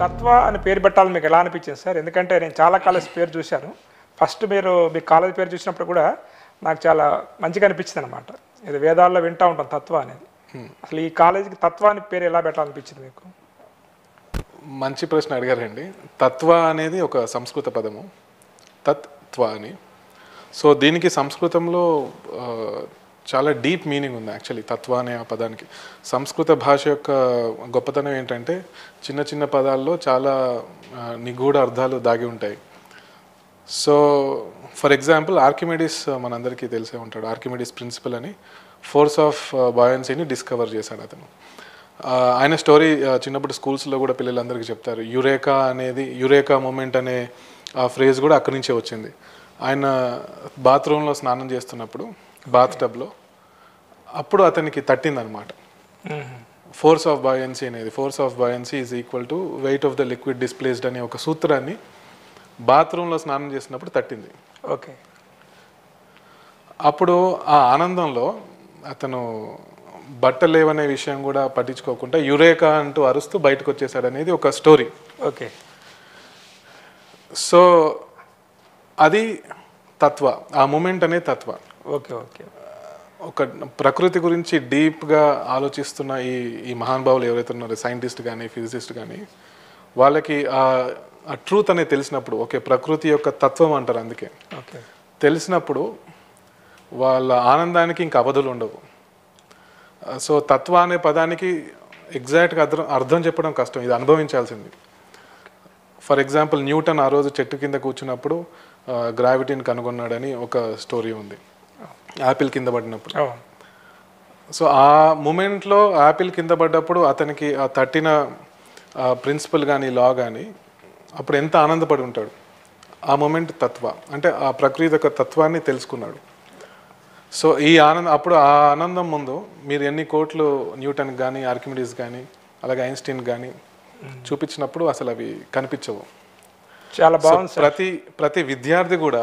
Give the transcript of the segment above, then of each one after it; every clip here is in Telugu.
తత్వ అని పేరు పెట్టాలని మీకు ఎలా అనిపించింది సార్? ఎందుకంటే నేను చాలా కాలేజ్ పేరు చూశాను. ఫస్ట్ మీరు మీ కాలేజ్ పేరు చూసినప్పుడు కూడా నాకు చాలా మంచిగా అనిపించింది అనమాట. ఇది వేదాల్లో వింటూ ఉంటాం తత్వ అనేది. అసలు ఈ కాలేజీకి తత్వ అని పేరు ఎలా పెట్టాలనిపించింది మీకు? మంచి ప్రశ్న అడిగారండి. తత్వ అనేది ఒక సంస్కృత పదము, తత్వ అని. సో దీనికి సంస్కృతంలో చాలా డీప్ మీనింగ్ ఉంది యాక్చువల్లీ తత్వ అనే ఆ పదానికి. సంస్కృత భాష యొక్క గొప్పతనం ఏంటంటే చిన్న చిన్న పదాల్లో చాలా నిగూఢ అర్థాలు దాగి ఉంటాయి. సో ఫర్ ఎగ్జాంపుల్ ఆర్కిమెడిస్ మనందరికీ తెలిసే ఉంటాడు. ఆర్కిమెడిస్ ప్రిన్సిపల్ అని ఫోర్స్ ఆఫ్ బాయన్సీని డిస్కవర్ చేశాడు అతను. ఆయన స్టోరీ చిన్నప్పుడు స్కూల్స్లో కూడా పిల్లలందరికీ చెప్తారు. యురేకా మూమెంట్ అనే ఆ ఫ్రేజ్ కూడా అక్కడి నుంచే వచ్చింది. ఆయన బాత్రూంలో స్నానం చేస్తున్నప్పుడు బాత్ టబ్లో అప్పుడు అతనికి తట్టిందనమాట. ఫోర్స్ ఆఫ్ బాయన్సీ అనేది, force of buoyancy is equal to weight of the liquid displaced అనే ఒక సూత్రాన్ని బాత్రూంలో స్నానం చేసినప్పుడు తట్టింది. ఓకే. అప్పుడు ఆ ఆనందంలో అతను బట్టలు లేవనే విషయం కూడా పట్టించుకోకుండా యురేకా అంటూ అరుస్తూ బయటకు వచ్చేసాడు అనేది ఒక స్టోరీ. ఓకే. సో అది తత్వ, ఆ మూమెంట్ అనే తత్వ. ఓకే. ఓకే. ఒక ప్రకృతి గురించి డీప్గా ఆలోచిస్తున్న ఈ మహానుభావులు ఎవరైతే ఉన్నారో, సైంటిస్ట్ కానీ ఫిజిసిస్ట్ కానీ, వాళ్ళకి ఆ ట్రూత్ అనేది తెలిసినప్పుడు, ఓకే ప్రకృతి యొక్క తత్వం అంటారు అందుకే, ఓకే, తెలిసినప్పుడు వాళ్ళ ఆనందానికి ఇంకా అవధులు ఉండవు. సో తత్వ అనే పదానికి ఎగ్జాక్ట్గా అర్థం చెప్పడం కష్టం, ఇది అనుభవించాల్సింది. ఫర్ ఎగ్జాంపుల్ న్యూటన్ ఆ రోజు చెట్టు కింద కూర్చున్నప్పుడు గ్రావిటీని కనుగొన్నాడని ఒక స్టోరీ ఉంది, యాపిల్ కింద పడినప్పుడు. సో ఆ మూమెంట్లో యాపిల్ కింద పడ్డప్పుడు అతనికి ఆ తట్టిన ప్రిన్సిపల్ కానీ లా కానీ అప్పుడు ఎంత ఆనందపడి ఉంటాడు. ఆ మూమెంట్ తత్వ అంటే ఆ ప్రకృతి యొక్క తత్వాన్ని తెలుసుకున్నాడు. సో అప్పుడు ఆ ఆనందం ముందు మీరు ఎన్ని కోట్లు న్యూటన్ కానీ ఆర్కిమిడీస్ కానీ అలాగే ఐన్స్టీన్ కానీ చూపించినప్పుడు అసలు అవి కనిపించవు. చాలా బాగుంది. ప్రతి విద్యార్థి కూడా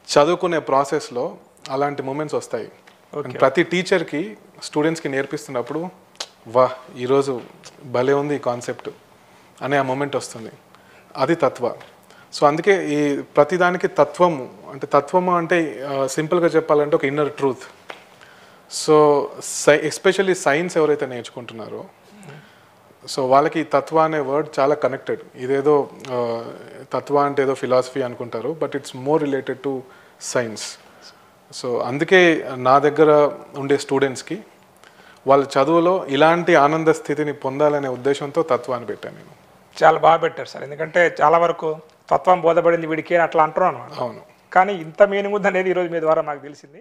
చదువుకునే ప్రాసెస్లో అలాంటి మూమెంట్స్ వస్తాయి. ప్రతి టీచర్కి స్టూడెంట్స్కి నేర్పిస్తున్నప్పుడు వా ఈరోజు భలే ఉంది ఈ కాన్సెప్ట్ అనే ఆ మూమెంట్ వస్తుంది, అది తత్వ. సో అందుకే ఈ ప్రతిదానికి తత్వము అంటే సింపుల్గా చెప్పాలంటే ఒక inner truth. So especially science ఎవరైతే నేర్చుకుంటున్నారో సో వాళ్ళకి తత్వ అనే వర్డ్ చాలా కనెక్టెడ్. ఇదేదో తత్వ అంటే ఏదో ఫిలాసఫీ అనుకుంటారు, but it's more related to science. So అందుకే నా దగ్గర ఉండే స్టూడెంట్స్కి వాళ్ళ చదువులో ఇలాంటి ఆనంద స్థితిని పొందాలనే ఉద్దేశంతో తత్వాన్ని పెట్టాను నేను. చాలా బాగా పెట్టారు సార్. ఎందుకంటే చాలా వరకు తత్వం బోధపడింది వీడికి అట్లా అంటున్నాను. అవును, కానీ ఇంత మీనింగ్ ఉంది అనేది ఈరోజు మీ ద్వారా నాకు తెలిసింది.